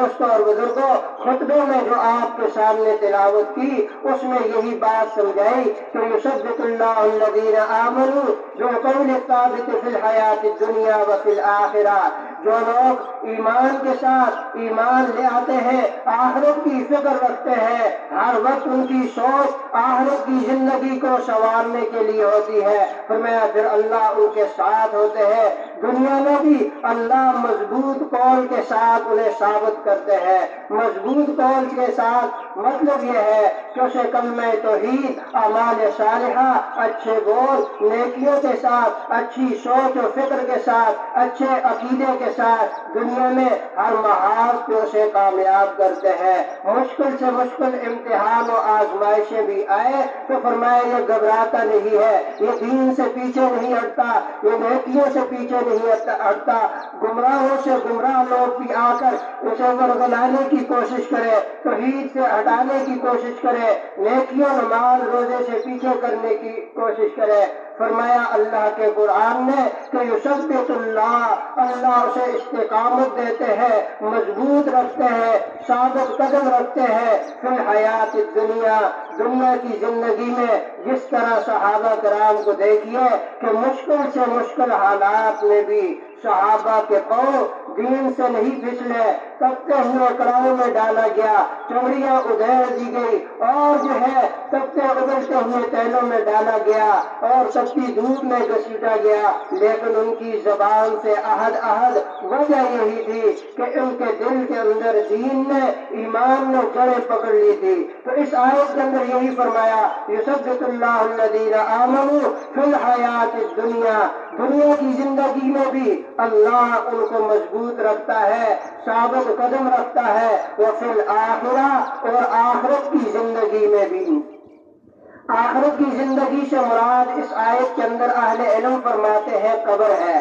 دوستوں اور بزرگوں، خطبے میں جو آپ کے سامنے تلاوت کی اس میں یہی بات سمجھائی کہ یثبت اللہ الذین آمنوا بالقول الثابت فی الحیات الدنیا وفی الآخرہ، جو لوگ ایمان کے ساتھ ایمان لے آتے ہیں، آخرت کی فکر رکھتے ہیں، ہر وقت ان کی سوچ آخرت کی زندگی کو سنوارنے کے لیے ہوتی ہے، فرمایا پھر اللہ ان کے ساتھ ہوتے ہیں، دنیا میں بھی اللہ مضبوط قول کے ساتھ انہیں ثابت کرتے ہیں۔ مضبوط قول کے ساتھ مطلب یہ ہے کہ اسے کلمہ توحید، اعمال صالحہ، اچھے بول، نیکیوں کے ساتھ، اچھی سوچ و فکر کے ساتھ، اچھے عقیدے کے ساتھ دنیا میں ہر محاذ پہ اسے کامیاب کرتے ہیں۔ مشکل سے مشکل امتحان و آزمائشیں بھی آئے تو فرمایا یہ گھبراتا نہیں ہے، یہ دین سے پیچھے نہیں ہٹتا، یہ نیکیوں سے پیچھے نہیں ہٹتا، گمراہوں سے گمراہ لوگ بھی آ کر اسے ورگلانے کی کوشش کرے، توحید سے ہٹانے کی کوشش کرے، نیکیوں نماز روزے سے پیچھے کرنے کی کوشش کرے، فرمایا اللہ کے قرآن نے کہ یثبت اللہ اسے استقامت دیتے ہیں، مضبوط رکھتے ہیں، ثابت قدم رکھتے ہیں فی الحیات الدنیا، دنیا کی زندگی میں۔ جس طرح صحابہ کرام کو دیکھیے کہ مشکل سے مشکل حالات میں بھی صحابہ کے پاؤں دین سے نہیں پھسلے، تپتے ہوئے کڑاہوں میں ڈالا گیا، چمڑیاں ادھیڑ دی گئی اور جو ہے تپتے ابلتے ہوئے تیلوں میں ڈالا گیا اور تپتی دھوپ میں گھسیٹا گیا، لیکن ان کی زبان سے عہد وجہ یہی تھی کہ ان کے دل کے اندر دین نے، ایمان نے جڑیں پکڑ لی تھی۔ تو اس آیت کے اندر یہی فرمایا یثبت اللہ الذین آمنوا فی الحیات الدنیا، دنیا کی زندگی میں بھی اللہ ان کو مضبوط رکھتا ہے، ثابت قدم رکھتا ہے، وفی الآخرہ، اور آخرت کی زندگی میں بھی۔ آخرت کی زندگی سے مراد اس آیت کے اندر اہل علم فرماتے ہیں قبر ہے،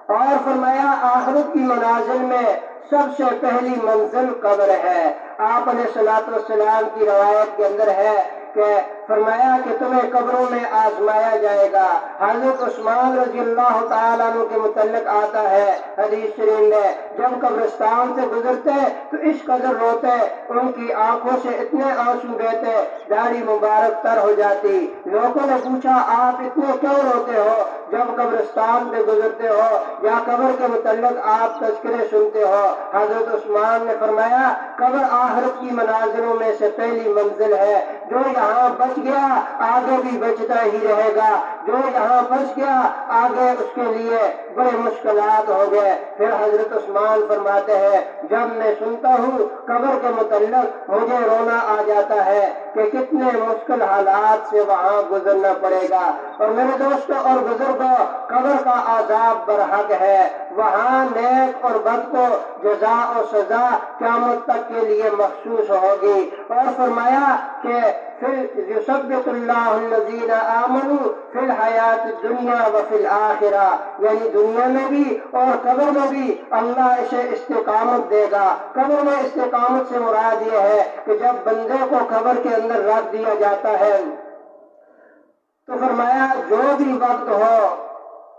اور فرمایا آخرت کی منازل میں سب سے پہلی منزل قبر ہے۔ آپ علیہ الصلوۃ والسلام کی روایت کے اندر ہے کہ فرمایا کہ تمہیں قبروں میں آزمایا جائے گا۔ حضرت عثمان رضی اللہ تعالیٰ عنہ کے متعلق آتا ہے حدیث شریف میں، جب قبرستان سے گزرتے تو اس قدر روتے، ان کی آنکھوں سے اتنے آنسو بہتے، داڑھی مبارک تر ہو جاتی۔ لوگوں نے پوچھا آپ اتنے کیوں روتے ہو جب قبرستان پہ گزرتے ہو یا قبر کے متعلق آپ تذکرے سنتے ہو؟ حضرت عثمان نے فرمایا قبر آخرت کی منازلوں میں سے پہلی منزل ہے، جو یہاں بچ گیا آگے بھی بچتا ہی رہے گا، جو یہاں بچ گیا آگے اس کے لیے بڑے مشکلات ہو گئے۔ پھر حضرت عثمان فرماتے ہیں جب میں سنتا ہوں قبر کے متعلق مجھے رونا آ جاتا ہے کہ کتنے مشکل حالات سے وہاں گزرنا پڑے گا۔ اور میرے دوستوں اور بزرگوں، قبر کا عذاب برحق ہے، وہاں نیک اور بد کو جزا اور سزا قیامت تک کے لیے مخصوص ہوگی۔ اور فرمایا کہ یثبت اللہ الذین آمنوا فی الحیات الدنیا وفی الآخرہ، یعنی دنیا میں بھی اور قبر میں بھی اللہ اسے استقامت دے گا۔ قبر میں استقامت سے مراد یہ ہے کہ جب بندے کو قبر کے اندر رکھ دیا جاتا ہے تو فرمایا جو بھی وقت ہو،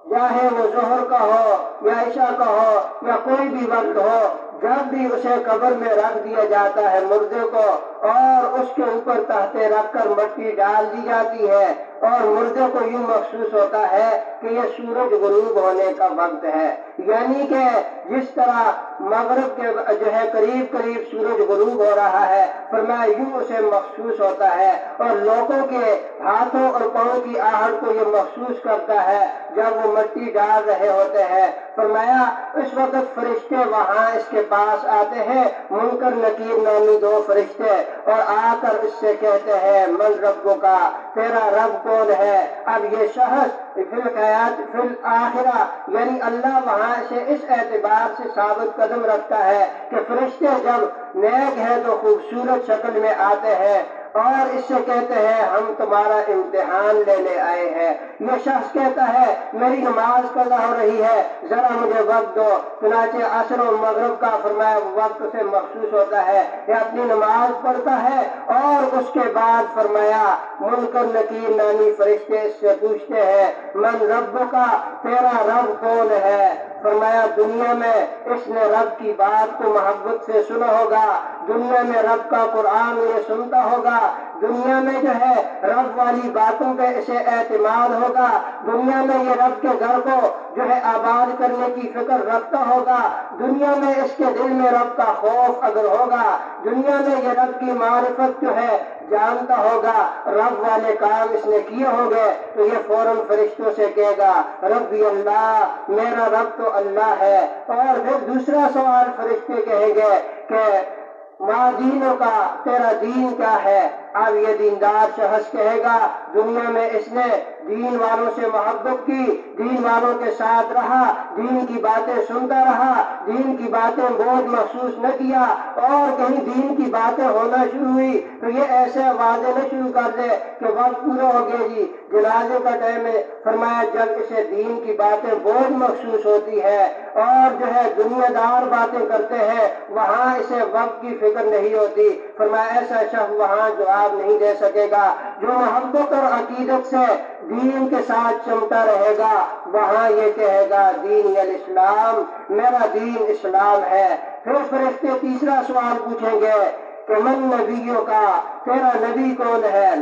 چاہے وہ ظہر کا ہو یا عشاء کا ہو یا کوئی بھی وقت ہو، جب بھی اسے قبر میں رکھ دیا جاتا ہے مردے کو، اور اس کے اوپر تحتے رکھ کر مٹی ڈال دی جاتی ہے، اور مردے کو یوں محسوس ہوتا ہے کہ یہ سورج غروب ہونے کا وقت ہے، یعنی کہ جس طرح مغرب کے جو ہے قریب قریب سورج غروب ہو رہا ہے، فرمایا یوں اسے محسوس ہوتا ہے، اور لوگوں کے ہاتھوں اور پاؤں کی آہٹ کو یہ محسوس کرتا ہے جب وہ مٹی ڈال رہے ہوتے ہیں۔ فرمایا اس وقت فرشتے وہاں اس کے پاس آتے ہیں، منکر نکیر نامی دو فرشتے، اور آ کر اس سے کہتے ہیں من ربک، تیرا رب کون ہے؟ اب یہ شخص فی الآخرہ، یعنی اللہ وہاں سے اس اعتبار سے ثابت قدم رکھتا ہے کہ فرشتے جب نیک ہے تو خوبصورت شکل میں آتے ہیں، اور اس سے کہتے ہیں ہم تمہارا امتحان لینے آئے ہیں۔ یہ شخص کہتا ہے میری نماز قضا ہو رہی ہے، ذرا مجھے وقت دو، چنانچہ عصر و مغرب کا فرمایا وقت سے مخصوص ہوتا ہے، یہ اپنی نماز پڑھتا ہے اور اس کے بعد فرمایا منکر نکیر نامی فرشتے اس سے پوچھتے ہیں من رب کا، تیرا رب کون ہے؟ فرمایا دنیا میں اس نے رب کی بات کو محبت سے سنا ہوگا، دنیا میں رب کا قرآن یہ سنتا ہوگا، دنیا میں جو ہے رب والی باتوں پہ اسے اعتماد ہوگا، دنیا میں یہ رب کے گھر کو جو ہے آباد کرنے کی فکر رکھتا ہوگا، دنیا میں اس کے دل میں رب کا خوف اگر ہوگا، دنیا میں یہ رب کی معرفت جو ہے جانتا ہوگا، رب والے کام اس نے کیے ہوں گے، تو یہ فوراً فرشتوں سے کہے گا ربی اللہ، میرا رب تو اللہ ہے۔ اور پھر دوسرا سوال فرشتے کہیں گے کہ ما دینوں کا، تیرا دین کیا ہے؟ اب یہ دیندار شخص کہے گا دنیا میں اس نے دین والوں سے محبت کی، دین والوں کے ساتھ رہا، دین کی باتیں سنتا رہا، دین کی باتیں بوجھ محسوس نہ کیا، اور کہیں دین کی باتیں ہونا شروع ہوئی تو یہ ایسے وعدے نہ شروع کر دے کہ وقت پورا ہو گیا جی جنازے کا ٹائم ہے، فرمایا جب اسے دین کی باتیں بوجھ محسوس ہوتی ہے اور جو ہے دنیا دار باتیں کرتے ہیں وہاں اسے وقت کی فکر نہیں ہوتی، فرمایا ایسا شخص وہاں جواب نہیں دے سکے گا۔ جو محبت اور عقیدت سے دین کے ساتھ چمٹا رہے گا وہاں یہ کہے گا دین الاسلام، میرا دین اسلام ہے۔ پھر فرشتے تیسرا سوال پوچھیں گے کہ من نبیوں کا، تیرا نبی کون ہے؟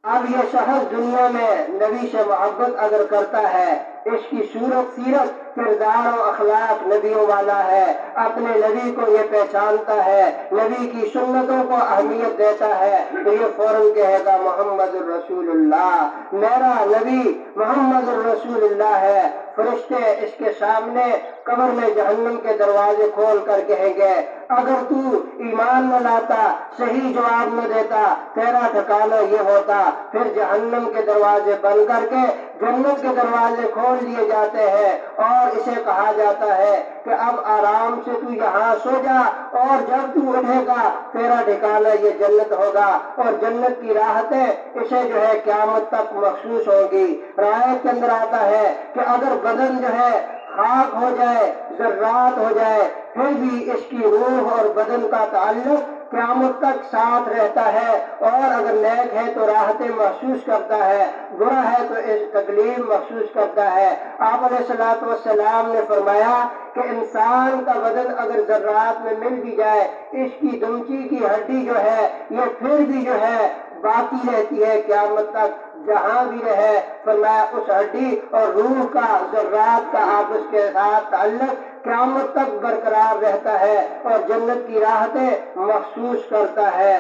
اب یہ شخص دنیا میں نبی سے محبت اگر کرتا ہے، اس کی صورت سیرت کردار و اخلاق نبیوں والا ہے، اپنے نبی کو یہ پہچانتا ہے، نبی کی سنتوں کو اہمیت دیتا ہے، تو یہ فوراً کہے گا محمد الرسول اللہ، میرا نبی محمد الرسول اللہ ہے۔ فرشتے اس کے سامنے قبر میں جہنم کے دروازے کھول کر کہیں گے اگر تو ایمان نہ لاتا، صحیح جواب نہ دیتا، تیرا ٹھکانہ یہ ہوتا۔ پھر جہنم کے دروازے بند کر کے جنت کے دروازے کھول دیے جاتے ہیں اور اسے کہا جاتا ہے کہ اب آرام سے تو یہاں سو جا، اور جب تو اٹھے گا تیرا ٹھکانہ یہ جنت ہوگا، اور جنت کی راحتیں اسے جو ہے قیامت تک محسوس ہوگی۔ روایت کے اندر آتا ہے کہ اگر بدن جو ہے خاک ہو جائے، ذرات ہو جائے، پھر بھی اس کی روح اور بدن کا تعلق قیامت تک ساتھ رہتا ہے، اور اگر نیک ہے تو راحتیں محسوس کرتا ہے، برا ہے تو اس تکلیف محسوس کرتا ہے۔ آپ علیہ الصلوۃ والسلام نے فرمایا کہ انسان کا بدن اگر ذرات میں مل بھی جائے، اس کی دمچی کی ہڈی جو ہے یہ پھر بھی جو ہے باقی رہتی ہے قیامت تک، جہاں بھی رہے۔ فرمایا اس ہڈی اور روح کا، ذرات کا آپس کے ساتھ تعلق قیامت تک برقرار رہتا ہے اور جنت کی راحتیں محسوس کرتا ہے۔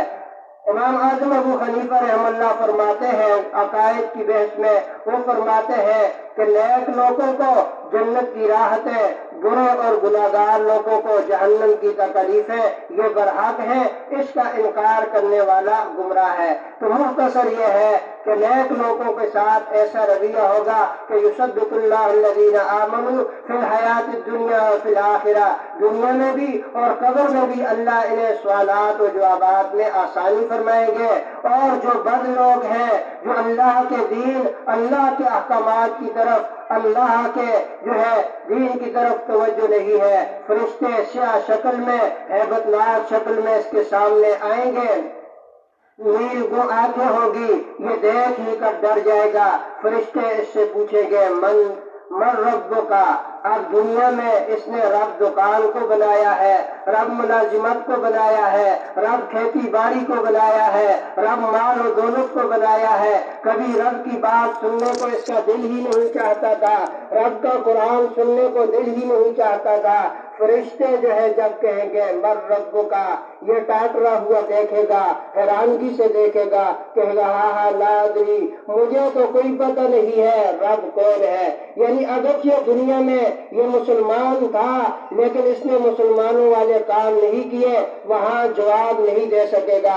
امام اعظم ابو حنیفہ رحم اللہ فرماتے ہیں عقائد کی بحث میں، وہ فرماتے ہیں کہ نیک لوگوں کو جنت کی راحتیں، برے اور گناہگار لوگوں کو جہنم کی تکلیفیں یہ برحق ہیں، اس کا انکار کرنے والا گمراہ ہے۔ تو مختصر یہ ہے کہ نیک لوگوں کے ساتھ ایسا رویہ ہوگا کہ یثبت اللہ الذین آمنوا فی الحیات الدنیا وفی الآخرہ، دنیا میں بھی اور قبر میں بھی اللہ انہیں سوالات و جوابات میں آسانی فرمائیں گے، اور جو بد لوگ ہیں جو اللہ کے دین، اللہ کے احکامات کی طرف، اللہ کے جو ہے دین کی طرف توجہ نہیں ہے، فرشتے سیاہ شکل میں، ہیبت ناک شکل میں اس کے سامنے آئیں گے، نیل گو آنکھیں ہوگی، یہ دیکھ ہی کر ڈر جائے گا۔ فرشتے اس سے پوچھیں گے من رب کا، اب دنیا میں اس نے رب دکان کو بنایا ہے، رب ملازمت کو بنایا ہے، رب کھیتی باڑی کو بنایا ہے، رب مال و دولت کو بنایا ہے، کبھی رب کی بات سننے کو اس کا دل ہی نہیں چاہتا تھا، رب کا قرآن سننے کو دل ہی نہیں چاہتا تھا۔ فرشتے جو ہے جب کہیں گے مر رب کا، یہ ٹاٹرا ہوا دیکھے گا، حیرانگی سے دیکھے گا، کہے گا ہاں لا ادری، مجھے تو کوئی پتہ نہیں ہے رب کون ہے۔ یعنی اگرچہ دنیا میں یہ مسلمان تھا لیکن اس نے مسلمانوں والے کام نہیں کیے، وہاں جواب نہیں دے سکے گا۔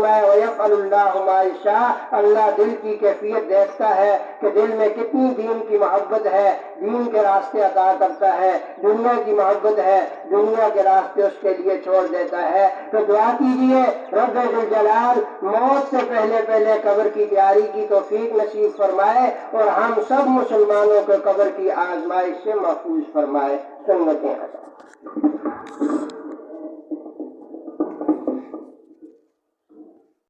فرمایا وَيَفْعَلُ اللَّهُ مَا يَشَاءُ، اللہ دل کی کیفیت دیکھتا ہے کہ دل میں کتنی دین کی محبت ہے، دین کے راستے عطا کرتا ہے، دنیا کی محبت ہے، دنیا کے راستے اس کے لیے چھوڑ دیتا ہے۔ تو دعا کیجئے رب ذوالجلال موت سے پہلے پہلے قبر کی تیاری کی توفیق نصیب فرمائے اور ہم سب مسلمانوں کو قبر کی آزمائش سے محفوظ فرمائے۔ سنتیں